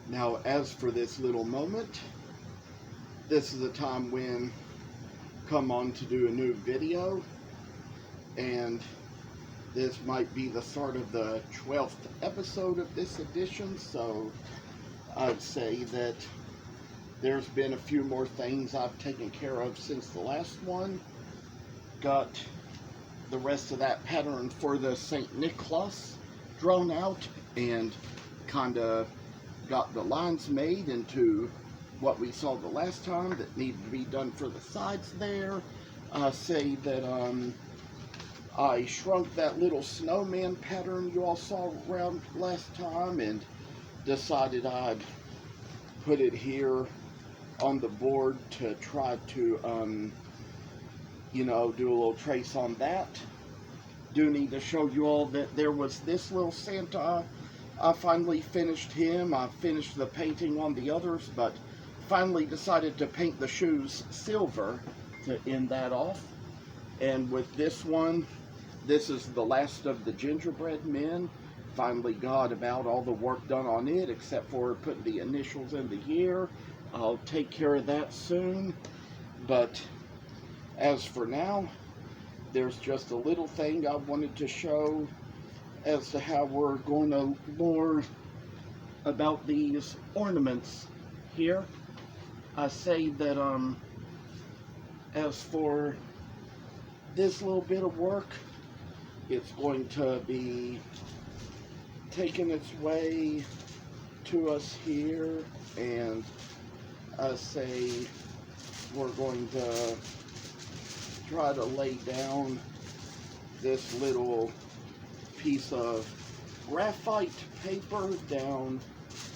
Now, as for this little moment, this is a time when come on to do a new video, and this might be the start of the 12th episode of this edition, so I'd say that there's been a few more things I've taken care of since the last one. Got the rest of that pattern for the St. Nicholas drawn out and kind of got the lines made into what we saw the last time that needed to be done for the sides there. Say that I shrunk that little snowman pattern you all saw around last time and decided I'd put it here on the board to try to do a little trace on that. Do need to show you all that there was this little Santa. I finally finished him. I finished the painting on the others, but finally decided to paint the shoes silver to end that off. And with this one, this is the last of the gingerbread men. Finally got about all the work done on it, except for putting the initials in the year. I'll take care of that soon. But as for now, there's just a little thing I wanted to show as to how we're going to learn about these ornaments here. I say that as for this little bit of work, it's going to be taking its way to us here, and I say we're going to try to lay down this little piece of graphite paper down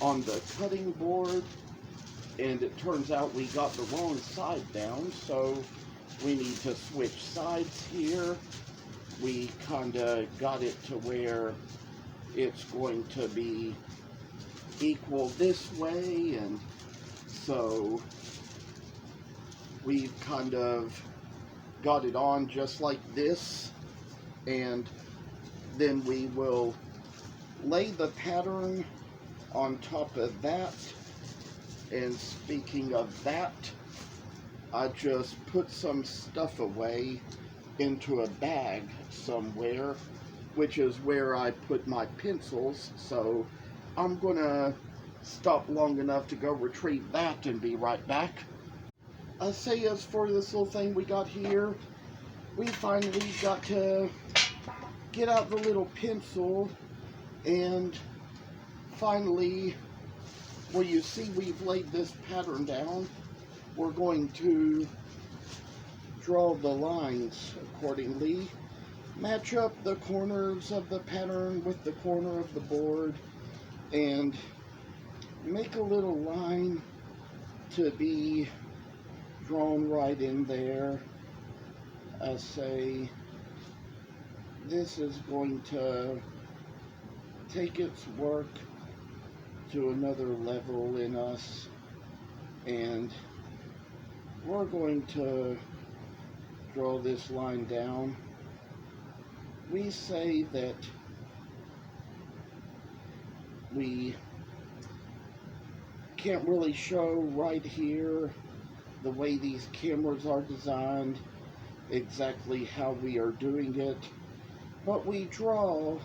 on the cutting board, and it turns out we got the wrong side down, so we need to switch sides here. We kind of got it to where it's going to be equal this way, and so we've kind of got it on just like this, and then we will lay the pattern on top of that. And speaking of that, I just put some stuff away into a bag somewhere, which is where I put my pencils, so I'm gonna stop long enough to go retrieve that and be right back. I say as for this little thing we got here, we finally got to get out the little pencil, and finally, well, you see we've laid this pattern down. We're going to draw the lines accordingly, match up the corners of the pattern with the corner of the board, and make a little line to be drawn right in there. I say this is going to take its work to another level in us, and we're going to draw this line down. We say that we can't really show right here the way these cameras are designed exactly how we are doing it, but we draw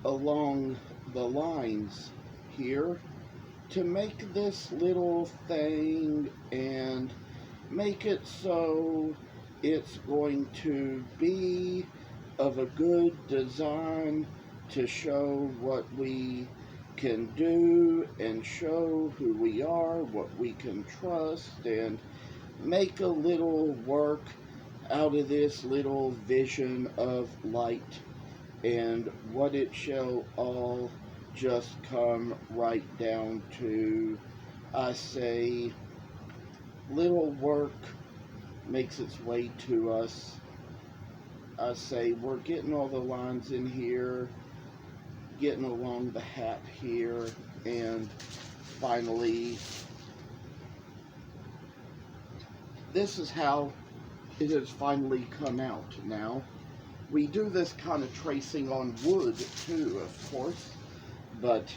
along the lines here to make this little thing and make it so it's going to be of a good design to show what we can do and show who we are, what we can trust, and make a little work out of this little vision of light, and what it shall all just come right down to. I say little work makes its way to us. I say we're getting all the lines in here, getting along the hat here, and finally this is how it has finally come out now. We do this kind of tracing on wood too, of course, but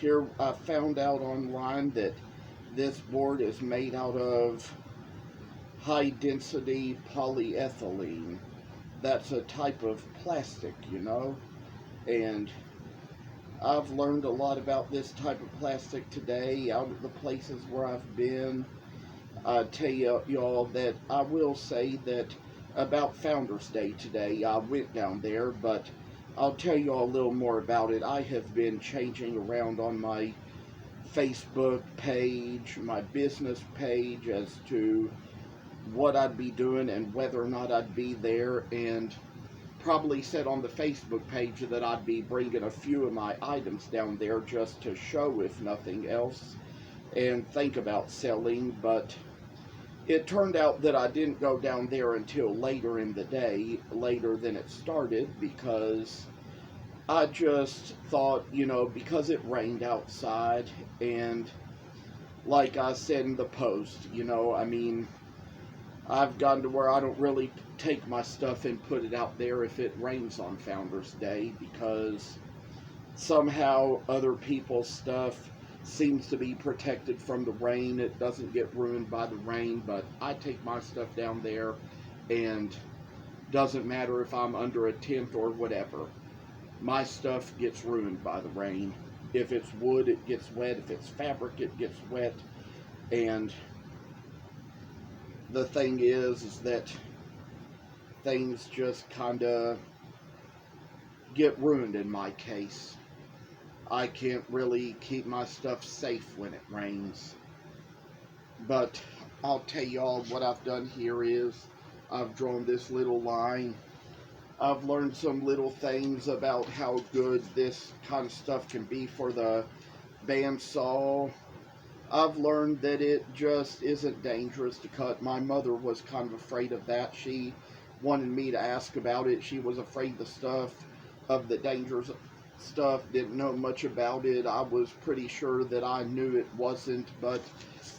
Here I found out online that this board is made out of high density polyethylene. That's a type of plastic, you know, and I've learned a lot about this type of plastic today out of the places where I've been. I tell y'all that I will say that about Founders Day today, I went down there, but I'll tell y'all a little more about it. I have been changing around on my Facebook page, my business page, as to what I'd be doing and whether or not I'd be there, and probably said on the Facebook page that I'd be bringing a few of my items down there just to show, if nothing else, and think about selling. But it turned out that I didn't go down there until later in the day, later than it started, because I just thought, you know, because it rained outside, and like I said in the post, you know, I mean, I've gotten to where I don't really take my stuff and put it out there if it rains on Founders Day, because somehow other people's stuff seems to be protected from the rain. It doesn't get ruined by the rain, but I take my stuff down there, and doesn't matter if I'm under a tent or whatever. My stuff gets ruined by the rain. If it's wood, it gets wet. If it's fabric, it gets wet. And the thing is that things just kind of get ruined in my case. I can't really keep my stuff safe when it rains. But I'll tell y'all what I've done here is I've drawn this little line. I've learned some little things about how good this kind of stuff can be for the bandsaw. I've learned that it just isn't dangerous to cut. My mother was kind of afraid of that. She wanted me to ask about it. She was afraid of the dangerous stuff, didn't know much about it. I was pretty sure that I knew it wasn't, but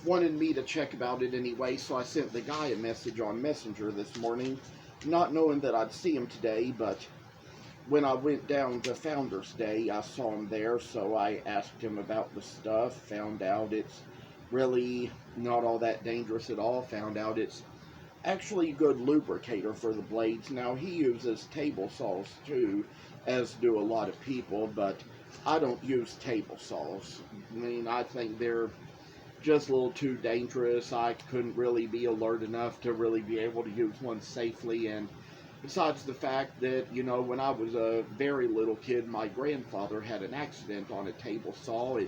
wanted me to check about it anyway, so I sent the guy a message on Messenger this morning, not knowing that I'd see him today. But when I went down to Founders Day, I saw him there, so I asked him about the stuff, found out it's really not all that dangerous at all, found out it's actually a good lubricator for the blades. Now, he uses table saws too, as do a lot of people, but I don't use table saws. I mean, I think they're just a little too dangerous. I couldn't really be alert enough to really be able to use one safely. And besides the fact that, you know, when I was a very little kid, my grandfather had an accident on a table saw.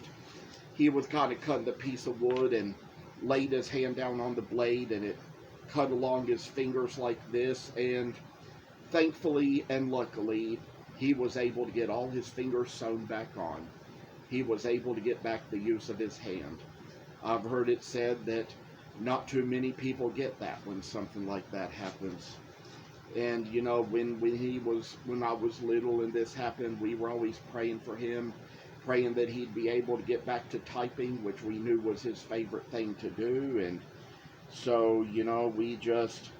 He was kind of cutting a piece of wood and laid his hand down on the blade, and it cut along his fingers like this, and thankfully and luckily he was able to get all his fingers sewn back on. He was able to get back the use of his hand. I've heard it said that not too many people get that when something like that happens. And you know, when I was little and this happened, we were always praying for him, praying that he'd be able to get back to typing, which we knew was his favorite thing to do. And so, you know, we just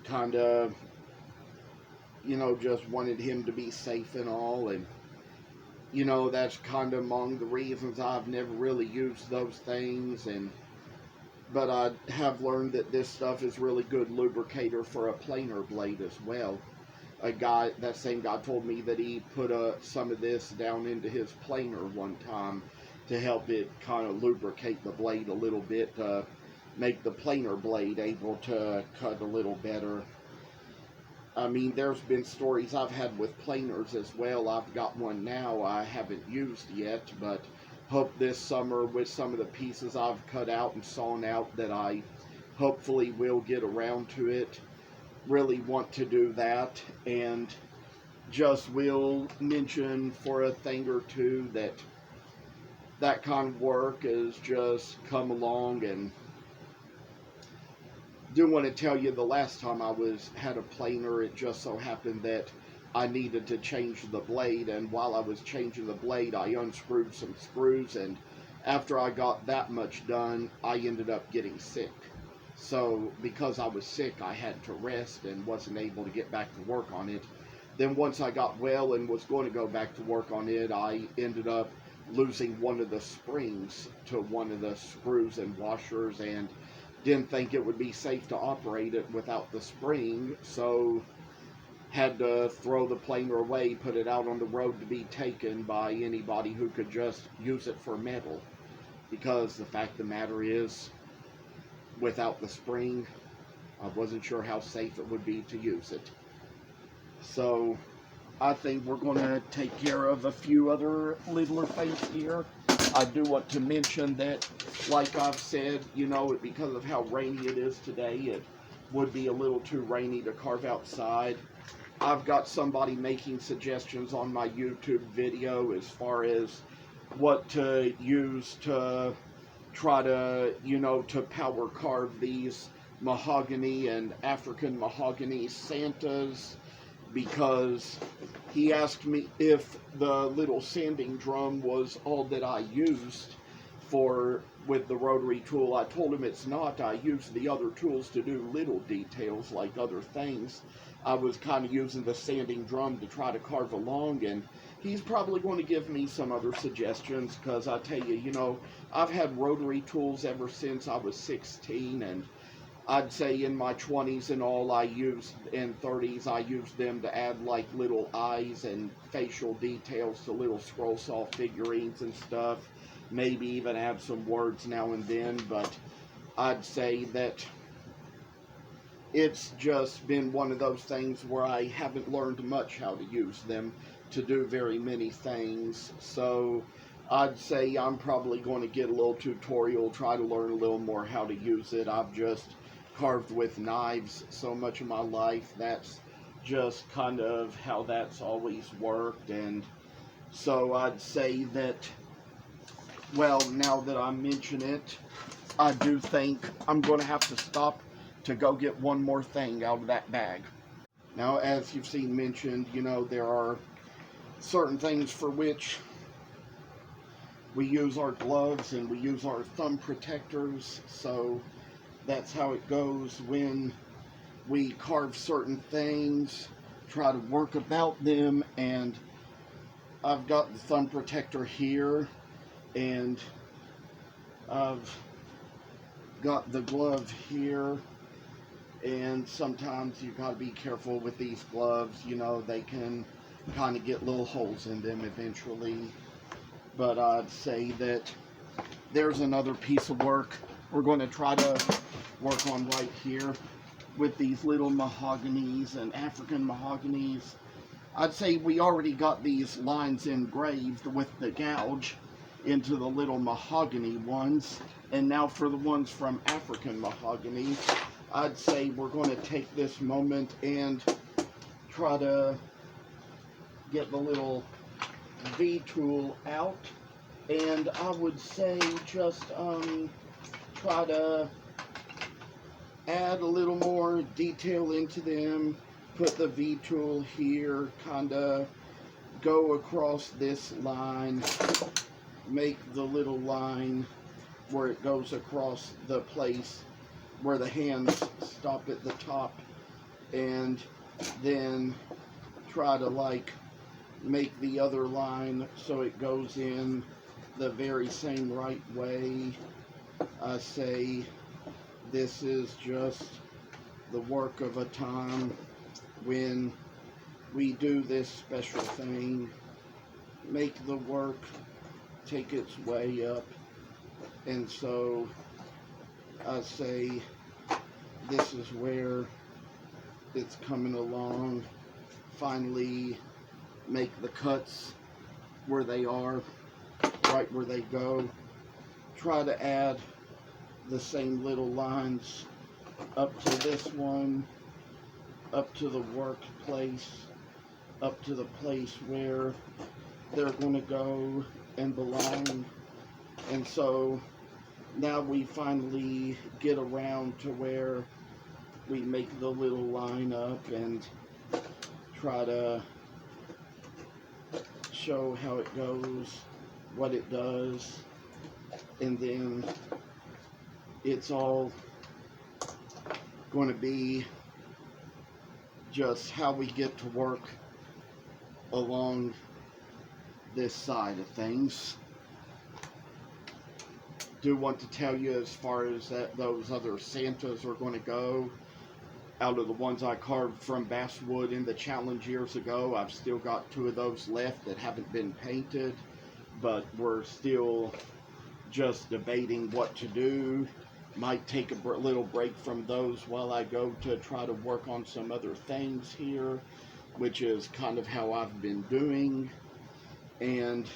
kind of, you know, just wanted him to be safe and all. And, you know, that's kind of among the reasons I've never really used those things. But I have learned that this stuff is really good lubricator for a planer blade as well. That same guy told me that he put some of this down into his planer one time to help it kind of lubricate the blade a little bit, make the planer blade able to cut a little better. I mean, there's been stories I've had with planers as well. I've got one now I haven't used yet, but hope this summer with some of the pieces I've cut out and sawn out that I hopefully will get around to it. Really want to do that, and just will mention for a thing or two that kind of work has just come along. And do want to tell you, the last time I had a planer, it just so happened that I needed to change the blade, and while I was changing the blade, I unscrewed some screws, and after I got that much done, I ended up getting sick. So because I was sick, I had to rest and wasn't able to get back to work on it. Then once I got well and was going to go back to work on it, I ended up losing one of the springs to one of the screws and washers, and didn't think it would be safe to operate it without the spring, so had to throw the planer away, put it out on the road to be taken by anybody who could just use it for metal. Because the fact of the matter is, without the spring, I wasn't sure how safe it would be to use it. So I think we're going to take care of a few other littler things here. I do want to mention that, like I've said, because of how rainy it is today, it would be a little too rainy to carve outside. I've got somebody making suggestions on my YouTube video as far as what to use to try to, to power carve these mahogany and African mahogany Santas, because he asked me if the little sanding drum was all that I used with the rotary tool. I told him it's not. I use the other tools to do little details like other things. I was kind of using the sanding drum to try to carve along, and he's probably going to give me some other suggestions, because I tell you, I've had rotary tools ever since I was 16, and I'd say in my 20s and all, and 30s, I used them to add like little eyes and facial details to little scroll saw figurines and stuff. Maybe even add some words now and then, but I'd say that it's just been one of those things where I haven't learned much how to use them to do very many things. So I'd say I'm probably going to get a little tutorial, try to learn a little more how to use it. I've just carved with knives so much of my life. That's just kind of how that's always worked. And so I'd say that, well, now that I mention it, I do think I'm going to have to stop to go get one more thing out of that bag. Now, as you've seen mentioned, there are certain things for which we use our gloves and we use our thumb protectors. So that's how it goes when we carve certain things, try to work about them. And I've got the thumb protector here, and I've got the glove here. And sometimes you got to be careful with these gloves. They can kind of get little holes in them eventually. But I'd say that there's another piece of work we're going to try to work on right here with these little mahoganies and African mahoganies. I'd say we already got these lines engraved with the gouge into the little mahogany ones. And now for the ones from African mahogany, I'd say we're going to take this moment and try to get the little V tool out, and I would say just try to add a little more detail into them. Put the V tool here, kind of go across this line, make the little line where it goes across the place where the hands stop at the top, and then try to make the other line so it goes in the very same right way. I say this is just the work of a time when we do this special thing, make the work take its way up. And so I say this is where it's coming along. Finally make the cuts where they are, right where they go. Try to add the same little lines up to this one, up to the workplace, up to the place where they're going to go and belong. And so now we finally get around to where we make the little line up and try to show how it goes, what it does, and then it's all going to be just how we get to work along this side of things. do want to tell you, as far as those other Santas are going to go, out of the ones I carved from basswood in the challenge years ago, I've still got 2 of those left that haven't been painted, but we're still just debating what to do. Might take a little break from those while I go to try to work on some other things here, which is kind of how I've been doing. And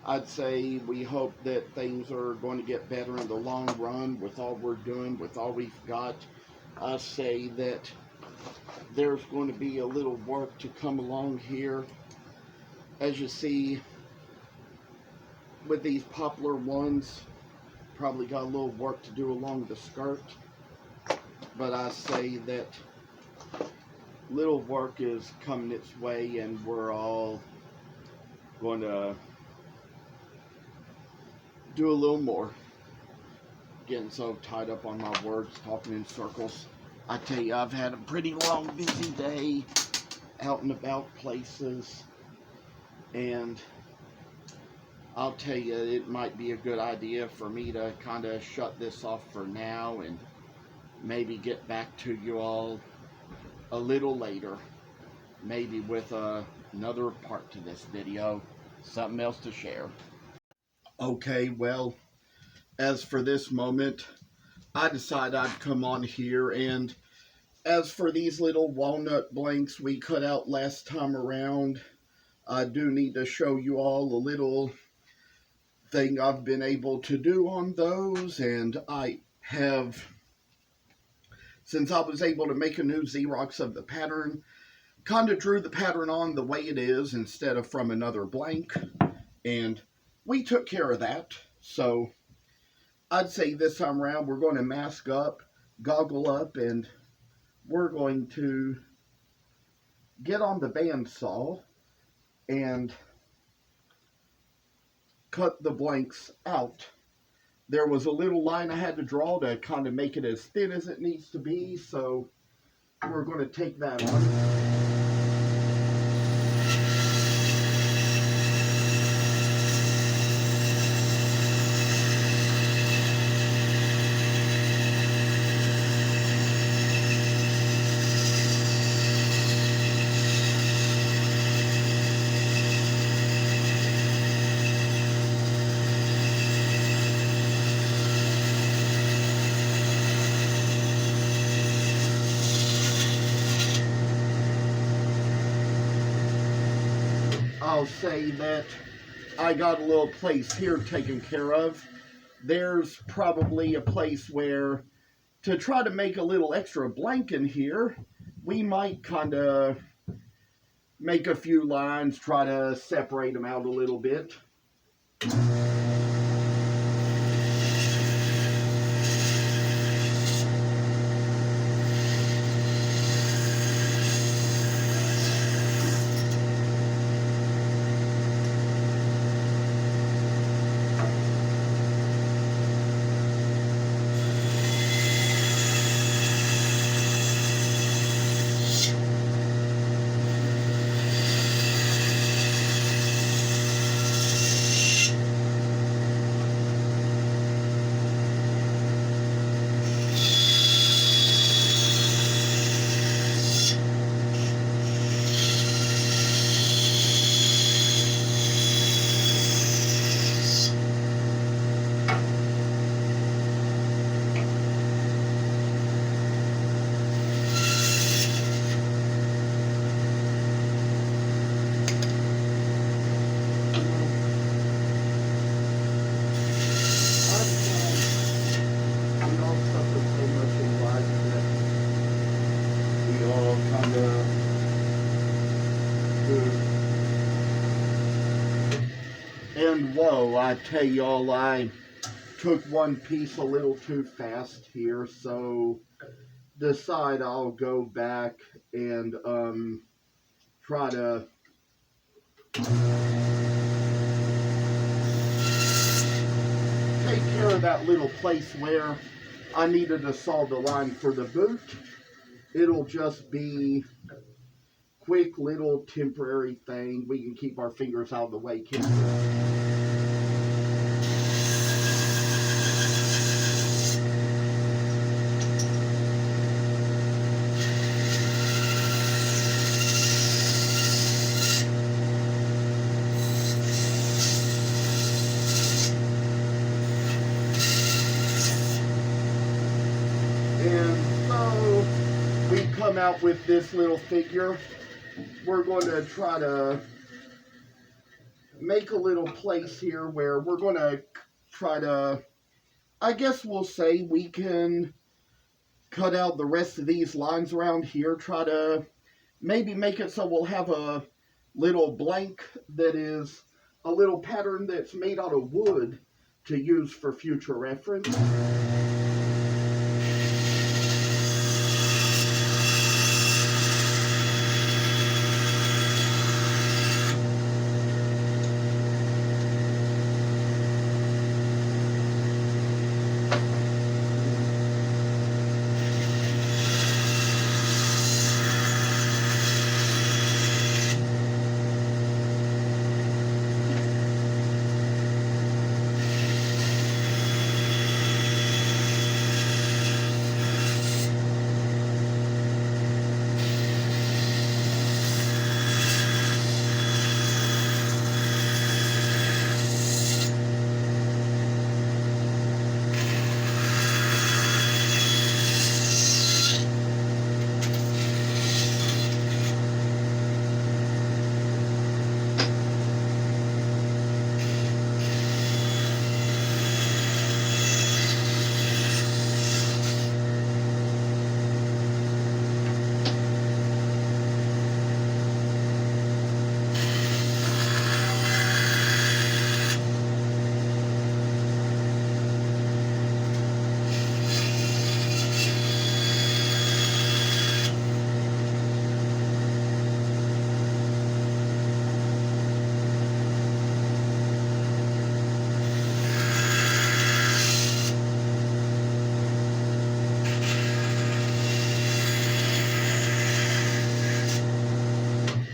I'd say we hope that things are going to get better in the long run with all we're doing, with all we've got. I say that there's going to be a little work to come along here. As you see, with these poplar ones, probably got a little work to do along the skirt. But I say that little work is coming its way, and we're all going to do a little more. Getting so tied up on my words, talking in circles. I tell you, I've had a pretty long, busy day out and about places, and I'll tell you, it might be a good idea for me to kind of shut this off for now and maybe get back to you all a little later, maybe with another part to this video, something else to share. Okay, well, as for this moment, I decided I'd come on here, and as for these little walnut blanks we cut out last time around, I do need to show you all a little thing I've been able to do on those. And I have, since I was able to make a new Xerox of the pattern, kind of drew the pattern on the way it is instead of from another blank, and we took care of that. So I'd say this time around we're going to mask up, goggle up, and we're going to get on the bandsaw and cut the blanks out. There was a little line I had to draw to kind of make it as thin as it needs to be, so we're going to take that on. I'll say that I got a little place here taken care of. There's probably a place where, to try to make a little extra blank in here, we might kind of make a few lines, try to separate them out a little bit. And whoa, I tell y'all, I took one piece a little too fast here, so decide I'll go back and try to take care of that little place where I needed to saw the line for the boot. It'll just be quick little temporary thing. We can keep our fingers out of the way, can't we? come out with this little figure. We're going to try to make a little place here where we're going to try to, I guess we'll say we can cut out the rest of these lines around here, try to maybe make it so we'll have a little blank that is a little pattern that's made out of wood to use for future reference.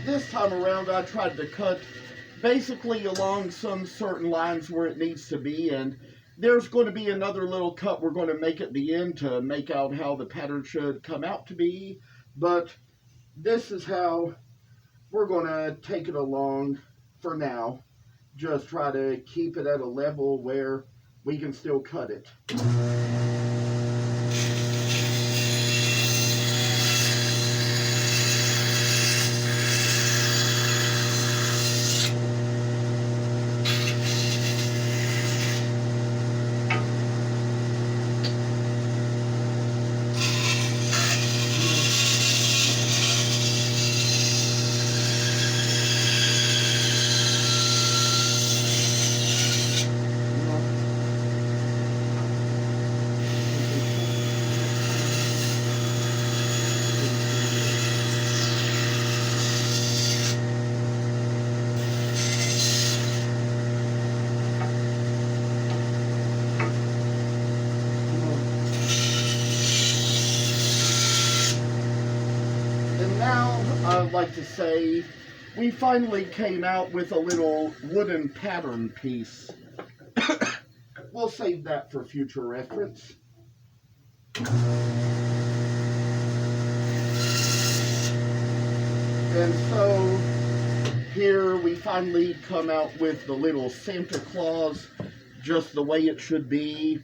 This time around, I tried to cut basically along some certain lines where it needs to be, and there's going to be another little cut we're going to make at the end to make out how the pattern should come out to be, but this is how we're going to take it along for now. Just try to keep it at a level where we can still cut it. I'd like to say we finally came out with a little wooden pattern piece. We'll save that for future reference. And so here we finally come out with the little Santa Claus just the way it should be.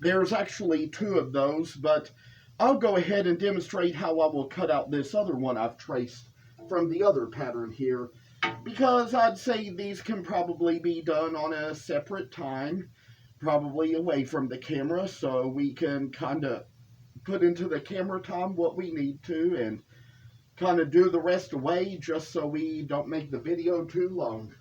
There's actually two of those, but I'll go ahead and demonstrate how I will cut out this other one I've traced from the other pattern here, because I'd say these can probably be done on a separate time, probably away from the camera, so we can kind of put into the camera time what we need to and kind of do the rest away just so we don't make the video too long.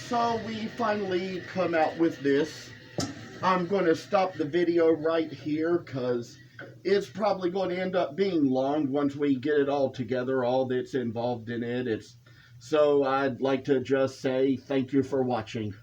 So we finally come out with this. I'm going to stop the video right here because it's probably going to end up being long once we get it all together, all that's involved in it. So I'd like to just say thank you for watching.